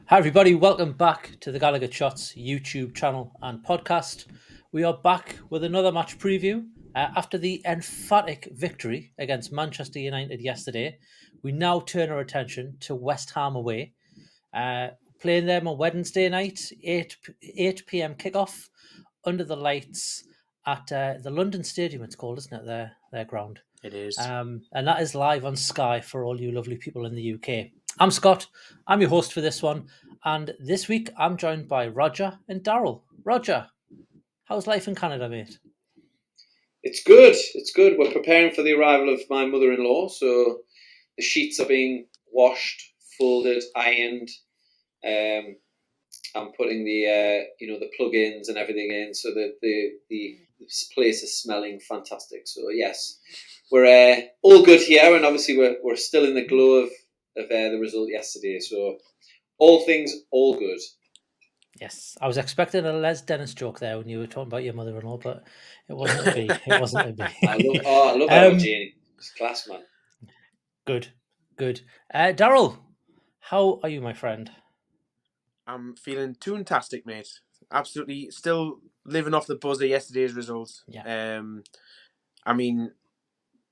Hi, everybody. Welcome back to the Gallowgateshots YouTube channel and podcast. We are back with another match preview. After the emphatic victory against Manchester United yesterday, we now turn our attention to West Ham away. Playing them on Wednesday night, 8 p.m. kickoff under the lights at the London Stadium, it's called, isn't it? Their ground. It is. And that is live on Sky for all you lovely people in the UK. I'm Scott. I'm your host for this one. And this week, I'm joined by Roger and Daryl. Roger, how's life in Canada, mate? It's good. It's good. We're preparing for the arrival of my mother-in-law, so the sheets are being washed, folded, ironed. I'm putting the plug-ins and everything in, so that the place is smelling fantastic. So yes, we're all good here, and obviously we're still in the glow of the result yesterday. So all things all good. Yes, I was expecting a Les Dennis joke there when you were talking about your mother-in-law, but it wasn't a B. It wasn't a B. I love that about Janie. It's class, man. Good. Daryl, how are you, my friend? I'm feeling toontastic, mate. Absolutely still living off the buzz of yesterday's results. Yeah. I mean,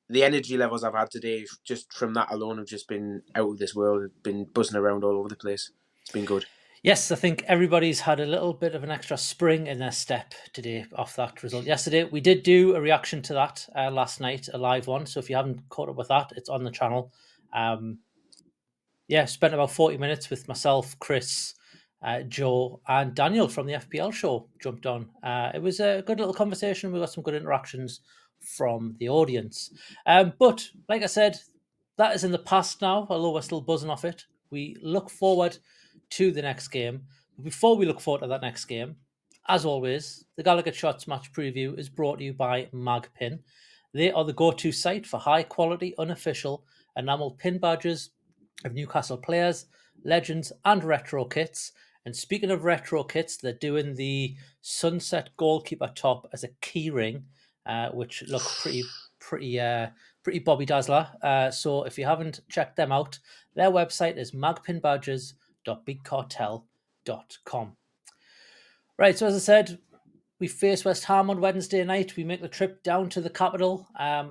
the energy levels I've had today, just from that alone, have just been out of this world. I've been buzzing around all over the place. It's been good. Yes, I think everybody's had a little bit of an extra spring in their step today off that result yesterday. We did do a reaction to that last night, a live one. So if you haven't caught up with that, it's on the channel. Spent about 40 minutes with myself, Chris, Joe, and Daniel from the FPL show jumped on. It was a good little conversation. We got some good interactions from the audience. But like I said, that is in the past now, although we're still buzzing off it. We look forward to the next game. Before we look forward to that next game, as always, the Gallowgateshots match preview is brought to you by Magpin. They are the go-to site for high-quality, unofficial enamel pin badges of Newcastle players, legends, and retro kits. And speaking of retro kits, they're doing the Sunset Goalkeeper top as a key ring, which look pretty Bobby Dazzler. So if you haven't checked them out, their website is magpinbadges.bigcartel.com. Right, so as I said, we face West Ham on Wednesday night. We make the trip down to the capital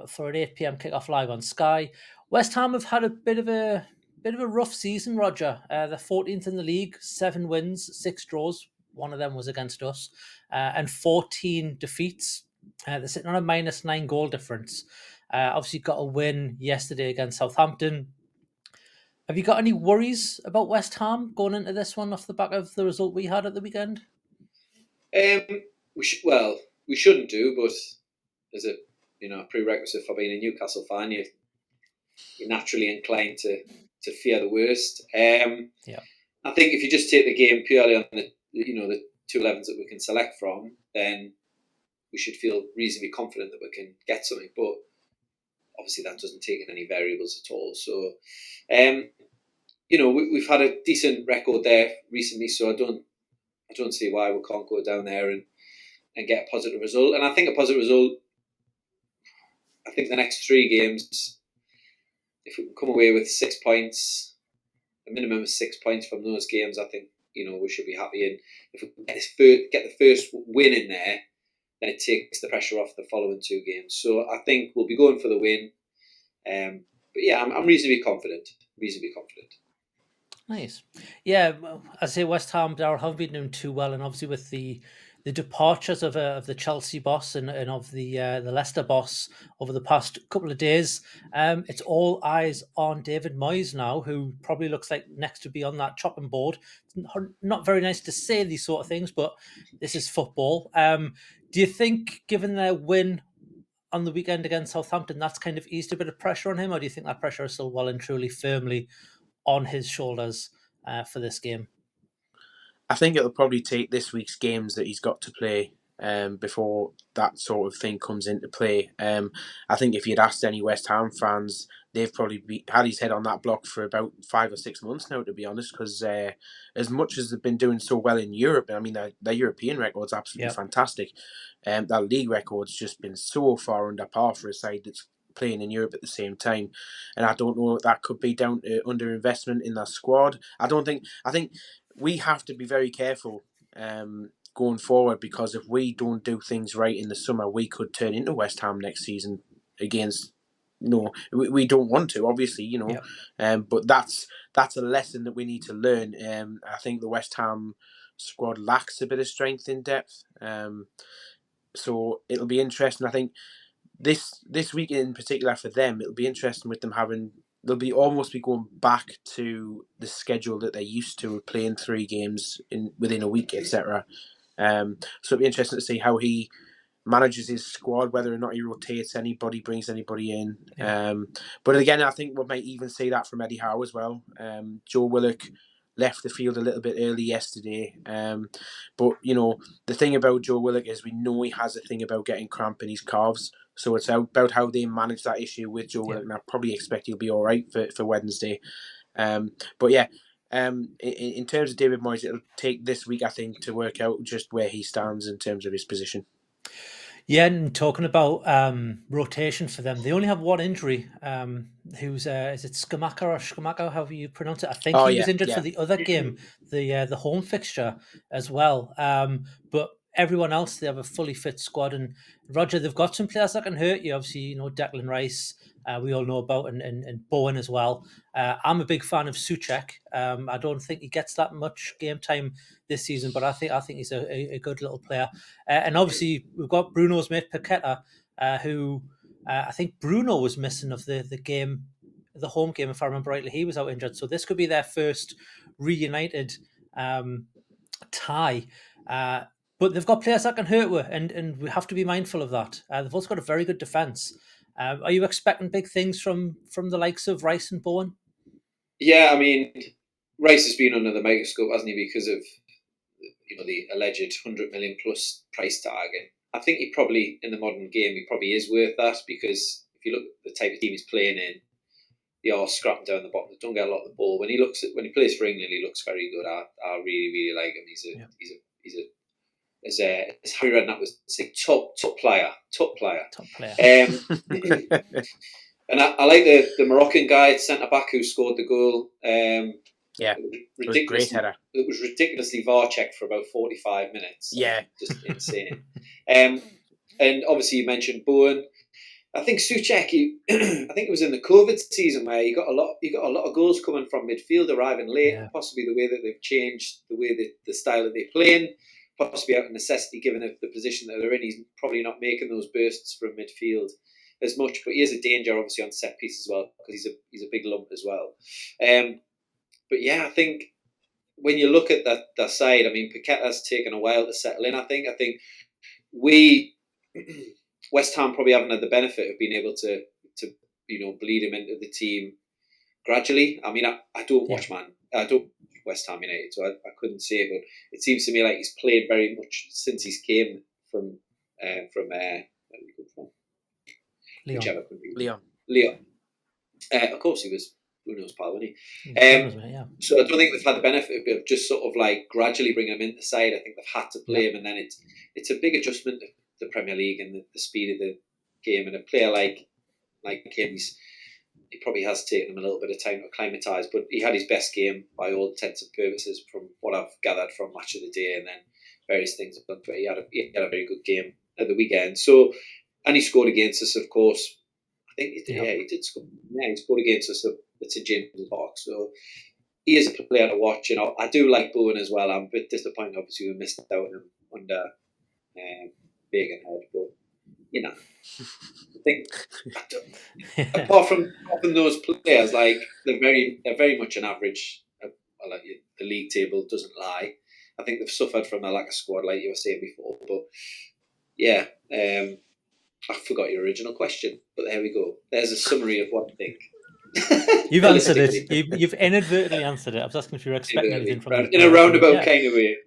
for an 8 p.m. kickoff live on Sky. West Ham have had a bit of a rough season, Roger. They're 14th in the league, 7 wins, 6 draws. One of them was against us, and 14 defeats. They're sitting on a -9 goal difference. Obviously, got a win yesterday against Southampton. Have you got any worries about West Ham going into this one off the back of the result we had at the weekend? We shouldn't do, but as a prerequisite for being a Newcastle fan, you're naturally inclined to fear the worst. I think if you just take the game purely on the 2 11s that we can select from, then we should feel reasonably confident that we can get something. But obviously, that doesn't take in any variables at all. So, we've had a decent record there recently, so I don't see why we can't go down there and get a positive result. And I think a positive result, I think the next 3 games, if we can come away with 6 points, a minimum of 6 points from those games, I think we should be happy. And if we get the first win in there, then it takes the pressure off the following 2 games. So I think we'll be going for the win. But yeah, I'm reasonably confident. Nice. Yeah, I say West Ham, Daryl, haven't been doing too well, and obviously with the departures of the Chelsea boss and of the Leicester boss over the past couple of days, it's all eyes on David Moyes now, who probably looks like next to be on that chopping board. It's not very nice to say these sort of things, but this is football. Do you think, given their win on the weekend against Southampton, that's kind of eased a bit of pressure on him, or do you think that pressure is still well and truly firmly on his shoulders for this game? I think it'll probably take this week's games that he's got to play before that sort of thing comes into play. I think if you'd asked any West Ham fans, they've probably had his head on that block for about 5 or 6 months now, to be honest, because as much as they've been doing so well in Europe, I mean, their European record's absolutely fantastic. That league record's just been so far under par for a side that's playing in Europe at the same time, and I don't know if that could be down to underinvestment in that squad. I think we have to be very careful going forward, because if we don't do things right in the summer, we could turn into West Ham next season against. No, we don't want to, obviously, you know, but that's a lesson that we need to learn. I think the West Ham squad lacks a bit of strength in depth, so it'll be interesting. I think this week in particular for them, it'll be interesting with them having. They'll be almost be going back to the schedule that they're used to, playing 3 games within a week, etc. So it'll be interesting to see how he manages his squad, whether or not he rotates anybody, brings anybody in. But again, I think we might even see that from Eddie Howe as well. Joe Willock left the field a little bit early yesterday. But, you know, the thing about Joe Willock is we know he has a thing about getting cramp in his calves. So it's about how they manage that issue with Joe Willock. And I probably expect he'll be all right for Wednesday. But yeah, in terms of David Moyes, it'll take this week, I think, to work out just where he stands in terms of his position. Yeah, and talking about rotation for them, they only have one injury. Who's is it Skamaka, however you pronounce it? I think he was injured for the other game, the home fixture as well. But everyone else, they have a fully fit squad. And Roger, they've got some players that can hurt you. Obviously, you know, Declan Rice, we all know about, and Bowen as well. I'm a big fan of Souček. I don't think he gets that much game time this season, but I think he's a good little player. And obviously, we've got Bruno's mate Paqueta, who I think Bruno was missing of the game, the home game, if I remember rightly. He was out injured, so this could be their first reunited tie. But they've got players that can hurt with, and we have to be mindful of that. They've also got a very good defence. Are you expecting big things from the likes of Rice and Bowen? Yeah, I mean, Rice has been under the microscope, hasn't he, because of, you know, the alleged 100 million plus price tag. And I think he probably, in the modern game, he probably is worth that, because if you look at the type of team he's playing in, they are scrapping down the bottom. They don't get a lot of the ball. When he plays for England, he looks very good. I really, really like him. He's as Harry Redknapp was saying, top player. And I like the Moroccan guy, centre back, who scored the goal. It was a great header. It was ridiculously VAR checked for about 45 minutes. Yeah, just insane. And obviously you mentioned Bowen. I think Souček, I think it was in the COVID season where he got a lot of goals coming from midfield, arriving late, and possibly the way that they've changed the way that the style that they're playing, possibly out of necessity given the position that they're in. He's probably not making those bursts from midfield as much, but he is a danger obviously on set piece as well, because he's a big lump as well. But yeah, I think when you look at that side, I mean, Paqueta's taken a while to settle in. I think we West Ham probably haven't had the benefit of being able to bleed him into the team gradually. I mean, I don't watch West Ham United, so I couldn't say, but it seems to me like he's played very much since he's came from where did he come from? Leon. Of course, he was Bruno's pal, wasn't he? So I don't think they've had the benefit of just sort of like gradually bringing him into the side. I think they've had to play him, and then it's a big adjustment to the Premier League and the speed of the game. And a player like him, he probably has taken him a little bit of time to acclimatise, but he had his best game by all intents and purposes from what I've gathered from Match of the Day, and then various things I've done to it. He had a very good game at the weekend. So, and he scored against us, of course. I think he did. Yeah, he did score. Yeah, he scored against us at St James's Park. So he is a player to watch. You know, I do like Bowen as well. I'm a bit disappointed, obviously, we missed out on him under Baconhead, but you know, I think apart from those players, like they're very much an average. Like the league table doesn't lie. I think they've suffered from a lack of squad, like you were saying before. But yeah, I forgot your original question, but there we go. There's a summary of what I think. You've answered it. You've inadvertently answered it. I was asking if you were expecting anything from in a roundabout kind of way.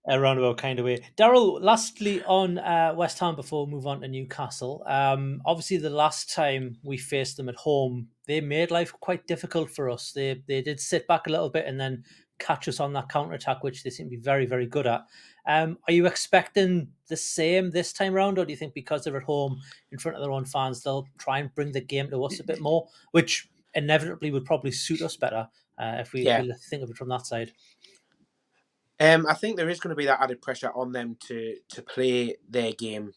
A roundabout kind of way. Daryl, lastly on West Ham before we move on to Newcastle. Obviously, the last time we faced them at home, they made life quite difficult for us. They did sit back a little bit and then catch us on that counter-attack, which they seem to be very, very good at. Are you expecting the same this time round, or do you think because they're at home in front of their own fans, they'll try and bring the game to us a bit more, which inevitably would probably suit us better if we think of it from that side? I think there is going to be that added pressure on them to play their game,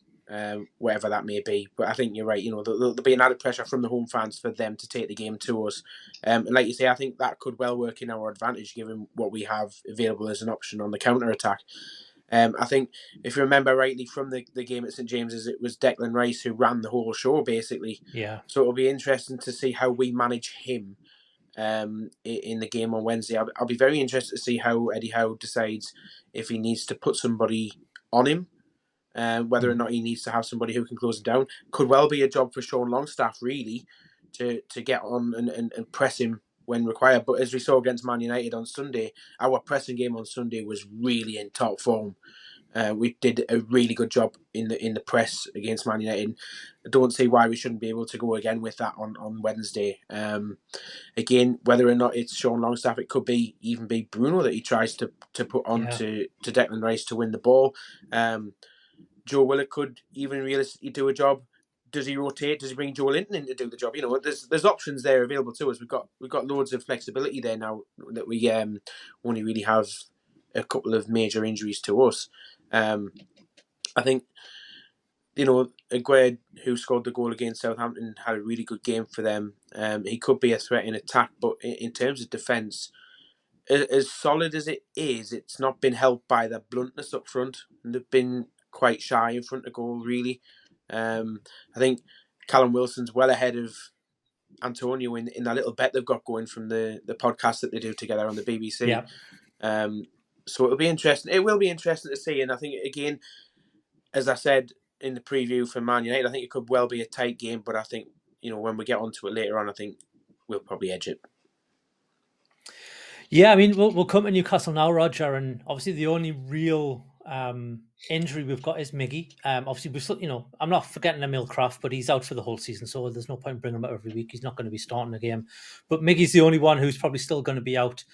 whatever that may be. But I think you're right. There'll be an added pressure from the home fans for them to take the game to us. And like you say, I think that could well work in our advantage given what we have available as an option on the counter attack. I think if you remember rightly from the game at St James's, it was Declan Rice who ran the whole show basically. Yeah. So it'll be interesting to see how we manage him in the game on Wednesday. I'll be very interested to see how Eddie Howe decides if he needs to put somebody on him, whether or not he needs to have somebody who can close him down. Could well be a job for Sean Longstaff, really, to get on and press him when required. But as we saw against Man United on Sunday, our pressing game on Sunday was really in top form. We did a really good job in the press against Man United. I don't see why we shouldn't be able to go again with that on Wednesday. Again, whether or not it's Sean Longstaff, it could even be Bruno that he tries to put on to Declan Rice to win the ball. Joe Willock could even realistically do a job. Does he rotate? Does he bring Joe Linton in to do the job? There's options there available to us. We've got loads of flexibility there now that we only really have a couple of major injuries to us. I think Aguerd, who scored the goal against Southampton, had a really good game for them. He could be a threat in attack, but in terms of defence, as solid as it is, it's not been helped by the bluntness up front. They've been quite shy in front of goal, really. I think Callum Wilson's well ahead of Antonio in that little bet they've got going from the podcast that they do together on the BBC. Yeah. So it'll be interesting. It will be interesting to see, and I think again, as I said in the preview for Man United, I think it could well be a tight game. But I think when we get onto it later on, I think we'll probably edge it. Yeah, I mean, we'll come to Newcastle now, Roger, and obviously the only real injury we've got is Miggy. Obviously, we still, I'm not forgetting Emil Kraft, but he's out for the whole season, so there's no point bringing him out every week. He's not going to be starting a game. But Miggy's the only one who's probably still going to be out.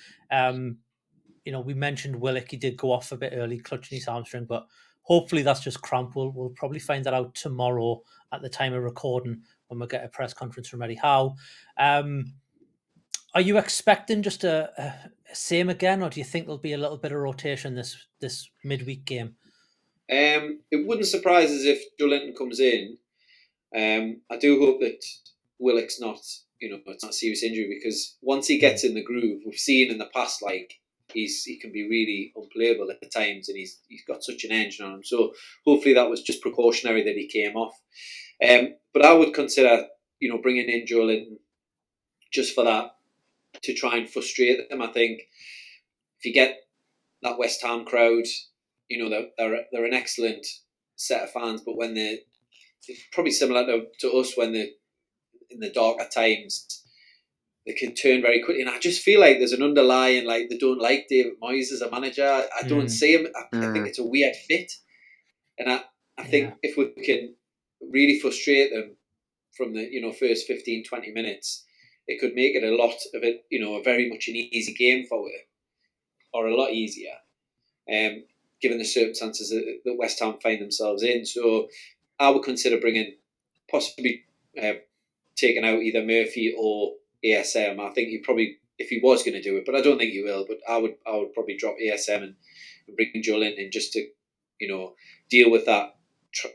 We mentioned Willock. He did go off a bit early, clutching his hamstring, but hopefully that's just cramp. We'll probably find that out tomorrow at the time of recording when we get a press conference from Eddie Howe. Are you expecting just a same again, or do you think there'll be a little bit of rotation this midweek game? It wouldn't surprise us if Joe Linton comes in. I do hope that Willock's not, it's not a serious injury, because once he gets in the groove, we've seen in the past, he can be really unplayable at times, and he's got such an engine on him. So hopefully that was just precautionary that he came off. But I would consider, bringing in Joe Linton just for that, to try and frustrate them. I think if you get that West Ham crowd, they're an excellent set of fans, but when it's probably similar to us when in the darker times, they can turn very quickly. And I just feel like there's an underlying, they don't like David Moyes as a manager. I don't see him. I think it's a weird fit. And I think if we can really frustrate them from the first 15, 20 minutes, it could make it a lot of it, a very much an easy game for it, or a lot easier, given the circumstances that West Ham find themselves in. So I would consider possibly taking out either Murphy or ASM. I think he probably, if he was going to do it, but I don't think he will. But I would probably drop ASM and bring Joe Linton in just to, deal with that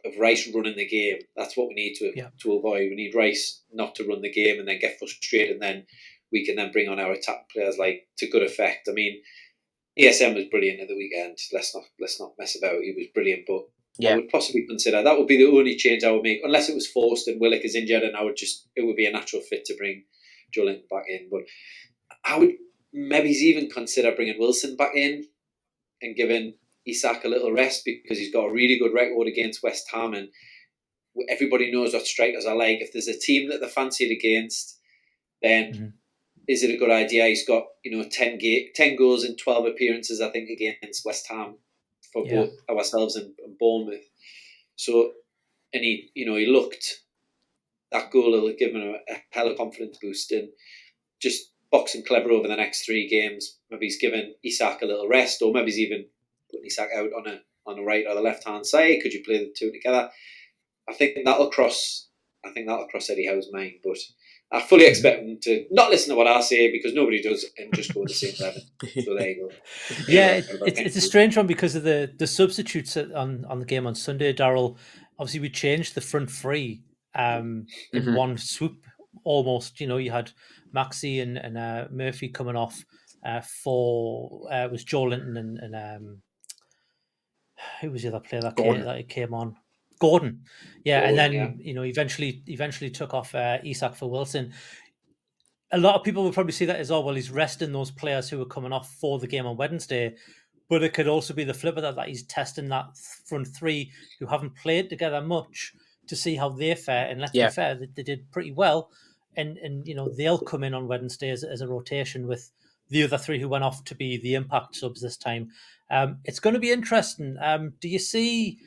of Rice running the game. That's what we need to avoid. We need Rice not to run the game and then get frustrated, and then we can then bring on our attack players to good effect. I mean, ASM was brilliant at the weekend. Let's not mess about. He was brilliant, but I would possibly consider that would be the only change I would make, unless it was forced and Willock is injured, and it would be a natural fit to bring Joe Linton back in. But I would maybe even consider bringing Wilson back in and giving Isak a little rest, because he's got a really good record against West Ham, and everybody knows what strikers are like. If there's a team that they're fancied against, then is it a good idea? He's got 10 goals in 12 appearances, I think, against West Ham for both ourselves and Bournemouth. So, and he looked, that goal will give him a hell of a confidence boost, and just boxing clever over the next 3 games. Maybe he's given Isak a little rest, or maybe he's even putting Isak out on the right or the left hand side. Could you play the two together? I think that'll cross I think that'll cross Eddie Howe's mind. But I fully expect him to not listen to what I say, because nobody does, and just go with the same 11. So there you go. Yeah, it's a strange one because of the substitutes on the game on Sunday, Daryl. Obviously, we changed the front three in one swoop almost. You know, you had Maxi and Murphy coming off for it was Joe Linton and who was the other player that came on? Gordon. Yeah, and then you know eventually took off Isak for Wilson. A lot of people will probably see that as, oh, well, he's resting those players who were coming off for the game on Wednesday. But it could also be the flip of that he's testing that front three who haven't played together much to see how they fare. And let's be fair, they did pretty well. And you know, they'll come in on Wednesday as a rotation with the other three who went off to be the impact subs this time. It's going to be interesting. Do you see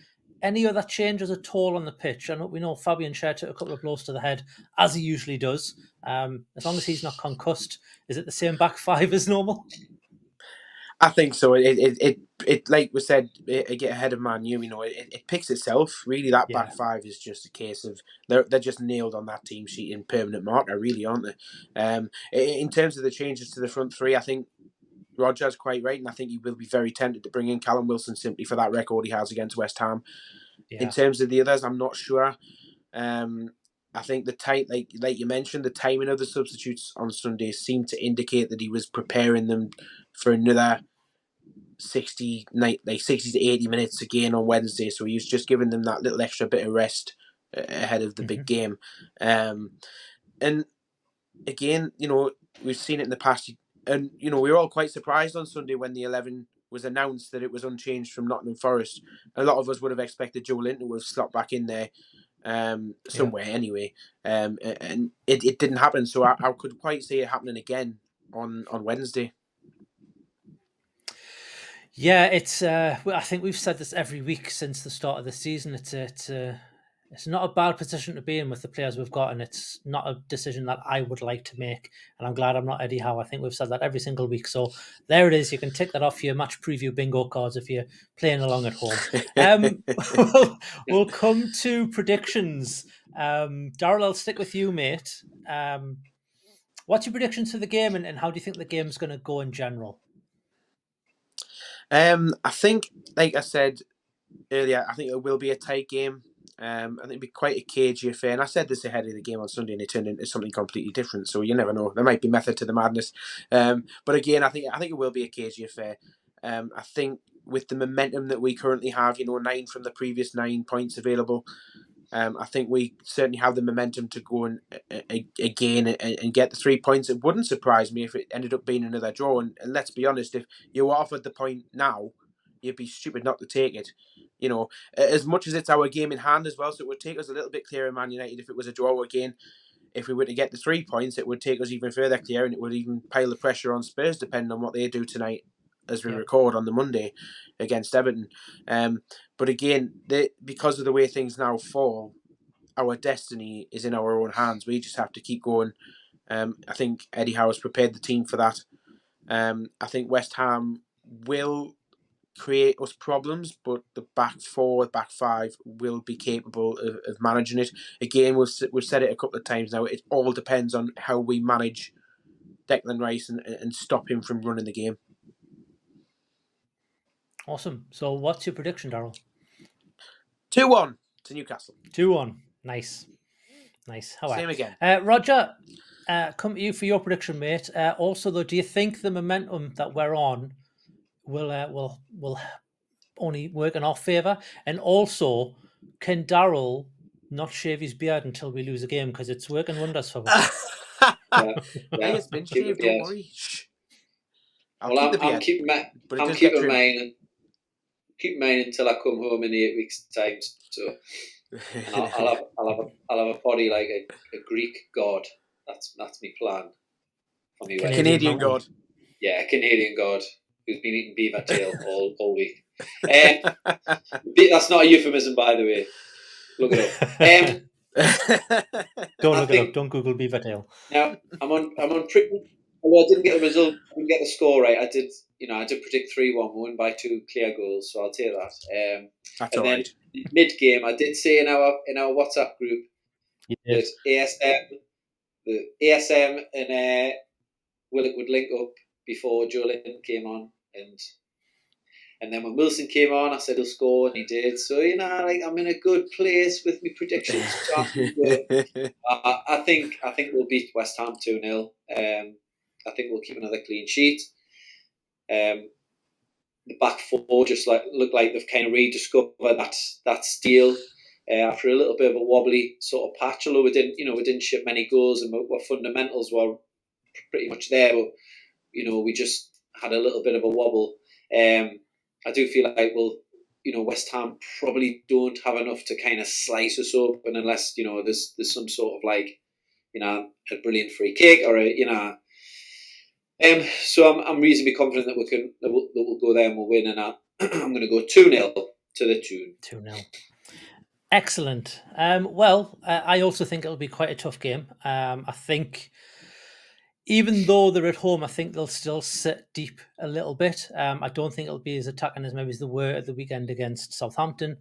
any other changes at all on the pitch? I know we know Fabian Schär took a couple of blows to the head, as he usually does. As long as he's not concussed, is it the same back five as normal? I think so. It like we said, it get ahead of Man U. You know, it picks itself. Really, that back five is just a case of they're just nailed on that team sheet in permanent marker. Really, aren't they? In terms of the changes to the front three, I think Roger's quite right, and I think he will be very tempted to bring in Callum Wilson simply for that record he has against West Ham. Yeah. In terms of the others, I'm not sure. I think like you mentioned, the timing of the substitutes on Sunday seemed to indicate that he was preparing them for another 60 to 80 minutes again on Wednesday. So he was just giving them that little extra bit of rest ahead of the big game. And again, you know, we've seen it in the past. And, you know, we were all quite surprised on Sunday when the 11 was announced that it was unchanged from Nottingham Forest. A lot of us would have expected Joe Linton would have slopped back in there somewhere anyway. And it didn't happen. So I could quite see it happening again on Wednesday. Yeah, it's. I think we've said this every week since the start of the season. It's not a bad position to be in with the players we've got, and it's not a decision that I would like to make. And I'm glad I'm not Eddie Howe. I think we've said that every single week. So there it is. You can tick that off your match preview bingo cards if you're playing along at home. We'll come to predictions. Daryl, I'll stick with you, mate. What's your predictions for the game, and how do you think the game's going to go in general? I think, like I said earlier, I think it will be a tight game. I think it'll be quite a cagey affair. And I said this ahead of the game on Sunday, and it turned into something completely different. So you never know. There might be method to the madness. But again, I think it will be a cagey affair. I think with the momentum that we currently have, 9 from the previous 9 points available. I think we certainly have the momentum to go and again and get the 3 points. It wouldn't surprise me if it ended up being another draw. And let's be honest, if you were offered the point now, you'd be stupid not to take it. As much as it's our game in hand as well, so it would take us a little bit clearer, Man United, if it was a draw again. If we were to get the 3 points, it would take us even further clear, and it would even pile the pressure on Spurs, depending on what they do tonight as we record on the Monday against Everton. But again, because of the way things now fall, our destiny is in our own hands. We just have to keep going. I think Eddie Howe has prepared the team for that. I think West Ham will create us problems, but the back four, back five will be capable of managing it. Again, we've said it a couple of times now. It all depends on how we manage Declan Rice and stop him from running the game. Awesome. So what's your prediction, Daryl? 2-1 to Newcastle. 2-1. Nice. Same again. Roger, come to you for your prediction, mate. Also, though, do you think the momentum that we're on will only work in our favour? And also, can Daryl not shave his beard until we lose a game, because it's working wonders for us? It's been shaved, don't worry. I'm keeping mine. Keep mine until I come home in 8 weeks' time. So, and I'll have a body like a Greek god. That's my plan. For me, Canadian god. Yeah, a Canadian god who's been eating beaver tail all week. That's not a euphemism, by the way. Look it up. Don't look it up. Don't Google beaver tail. Now I'm on pretty. Although I didn't get the result, I didn't get the score right. I did predict 3-1. We won by 2 clear goals, so I'll take that. That's and all then right. mid game, I did say in our WhatsApp group that ASM and Willock would link up before Joe Linton came on, and then when Wilson came on, I said he'll score, and he did. So like I'm in a good place with my predictions. I think we'll beat West Ham 2-0. I think we'll keep another clean sheet. The back four just look like they've kind of rediscovered that steel after a little bit of a wobbly sort of patch. Although we didn't ship many goals, and our fundamentals were pretty much there, but we just had a little bit of a wobble. I do feel like West Ham probably don't have enough to kind of slice us up, and unless there's some sort of a brilliant free kick or so I'm reasonably confident that we'll go there and we'll win, and I'm going to go 2-0 to the Toon. 2-0. Excellent. Well, I also think it'll be quite a tough game. I think even though they're at home, I think they'll still sit deep a little bit. I don't think it'll be as attacking as maybe as they were at the weekend against Southampton.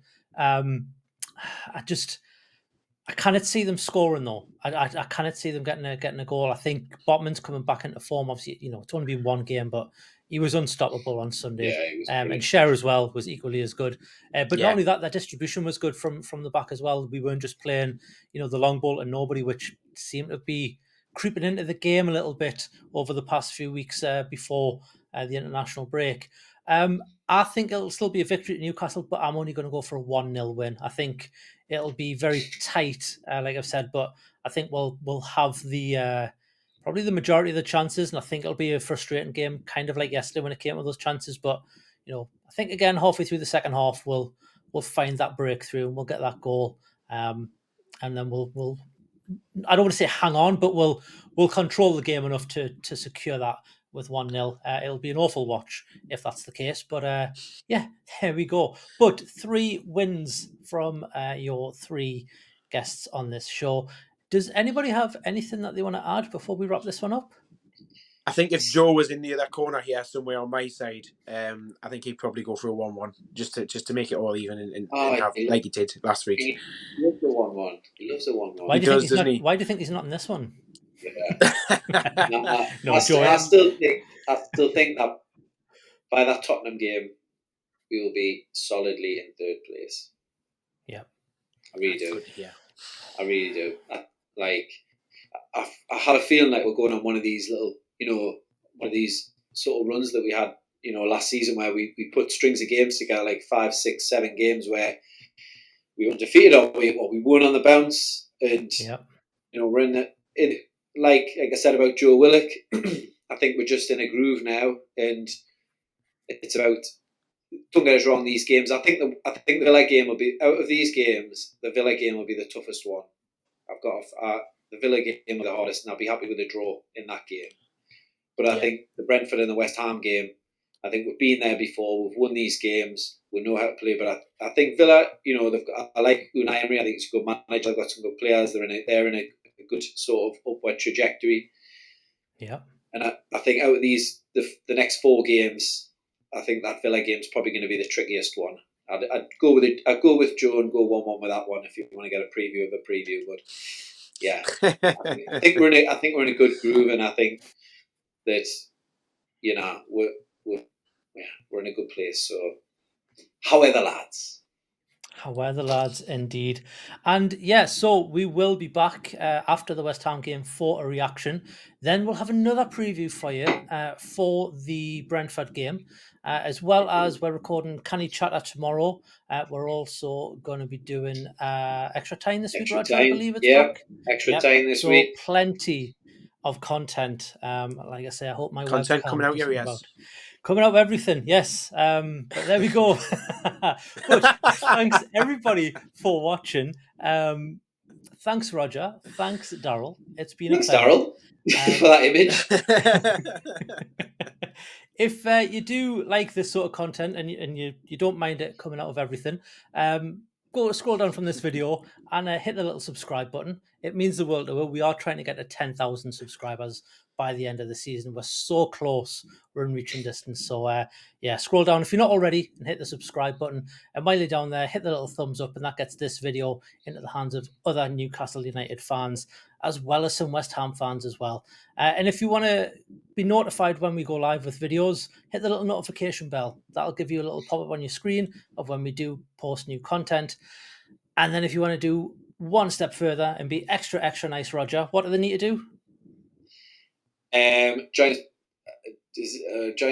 I cannot see them scoring though. I cannot see them getting a goal. I think Botman's coming back into form. Obviously, it's only been one game, but he was unstoppable on Sunday. Yeah, and Cher as well was equally as good. But not only that, their distribution was good from the back as well. We weren't just playing, the long ball to nobody, which seemed to be creeping into the game a little bit over the past few weeks before the international break. I think it'll still be a victory to Newcastle, but I'm only going to go for a 1-0 win. I think it'll be very tight, like I've said, but I think we'll have the probably the majority of the chances, and I think it'll be a frustrating game, kind of like yesterday when it came with those chances. But I think again halfway through the second half, we'll find that breakthrough and we'll get that goal, and then we'll I don't want to say hang on, but we'll control the game enough to secure that with 1-0. It'll be an awful watch if that's the case. But yeah, there we go. But 3 wins from your 3 guests on this show. Does anybody have anything that they want to add before we wrap this one up? I think if Joe was in the other corner here somewhere on my side, I think he'd probably go for a 1-1 just to make it all even and have like he did last week. He loves a 1-1. He loves a 1-1. Why do you think he's not in this one? Yeah. I still think that by that Tottenham game, we will be solidly in 3rd place. Yeah, I really do. Yeah, I really do. I had a feeling like we're going on one of these little, one of these sort of runs that we had, last season where we put strings of games together, like 5, 6, 7 games where we were undefeated or we won on the bounce, and we're in like I said about Joe Willock. I think we're just in a groove now, and it's about. Don't get us wrong. These games, I think the Villa game will be out of these games. The Villa game will be the toughest one. I've got the Villa game will be the hardest, and I'll be happy with a draw in that game. But I think the Brentford and the West Ham game, I think we've been there before. We've won these games. We know how to play. But I think Villa, I like Unai Emery. I think he's a good manager. They've got some good players. They're in a good sort of upward trajectory. Yeah. And I think out of these, the next 4 games, I think that Villa game is probably going to be the trickiest one. I'd go with it. I'd go with Joe and go 1-1 with that one if you want to get a preview of a preview. But yeah, I think we're in a good groove, and I think that we're in a good place. So, how are the lads? How are the lads, indeed. And yeah, so we will be back after the West Ham game for a reaction. Then we'll have another preview for you for the Brentford game, as well as we're recording Canny Chatter tomorrow. We're also going to be doing extra time this week, Roger, I believe it's back. Extra time this week. Plenty of content. Like I say, I hope my content webcam coming out your ears. Coming up, everything, yes. But there we go. But thanks everybody for watching. Thanks, Roger. Thanks, Daryl. It's been a pleasure. Daryl, for that image. If you do like this sort of content and you don't mind it coming out of everything, go scroll down from this video and hit the little subscribe button. It means the world to us. We are trying to get to 10,000 subscribers by the end of the season. We're so close. We're in reaching distance. So, yeah, scroll down if you're not already and hit the subscribe button. And while you're down there, hit the little thumbs up, and that gets this video into the hands of other Newcastle United fans, as well as some West Ham fans as well. And if you want to be notified when we go live with videos, hit the little notification bell. That'll give you a little pop-up on your screen of when we do post new content. And then if you want to do one step further and be extra nice, Roger, what do they need to do? Join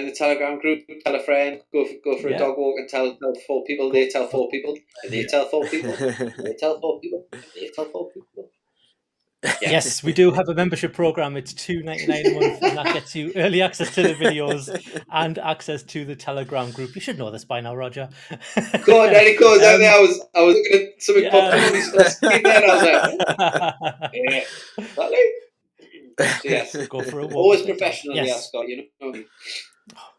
the Telegram group, tell a friend, go for a dog walk and tell 4 people, they tell 4 people, and they tell 4 people, and they tell 4 people, and they tell 4 people. Yeah. Yes, we do have a membership program. It's $2.99 a month, and that gets you early access to the videos and access to the Telegram group. You should know this by now, Roger. Go on, Eddie, go on. I was looking at something popped up on my screen there, and I was like, yeah, so yes, go for a walk. Always professional, yes. Scott. You know me.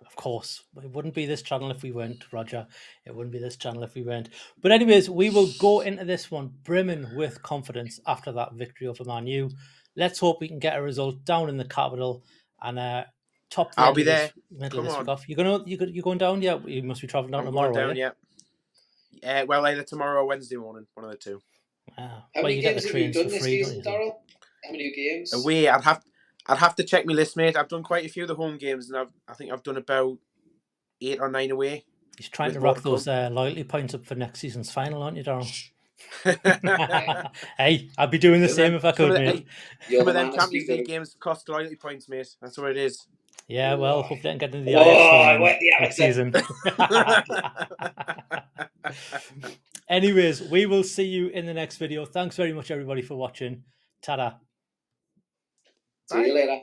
Of course, it wouldn't be this channel if we weren't, Roger. It wouldn't be this channel if we weren't. But anyways, we will go into this one brimming with confidence after that victory over Man U. Let's hope we can get a result down in the capital and top. I'll be there. Middle of this week off. You going down? Yeah, you must be traveling down tomorrow. Going down, yeah. Well, either tomorrow or Wednesday morning, one of the two. How many games have you done this season, Daryl? How many games? Away, I'd have to check my list, mate. I've done quite a few of the home games, and I think I've done about 8 or 9 away. He's trying to rack those loyalty points up for next season's final, aren't you, Daryl? Hey, I'd be doing the same if I could, mate. Some of them Champions League games cost loyalty points, mate. That's what it is. Yeah, well, hopefully I can get into the Ajax next season. Anyways, we will see you in the next video. Thanks very much, everybody, for watching. Ta-da. See you later.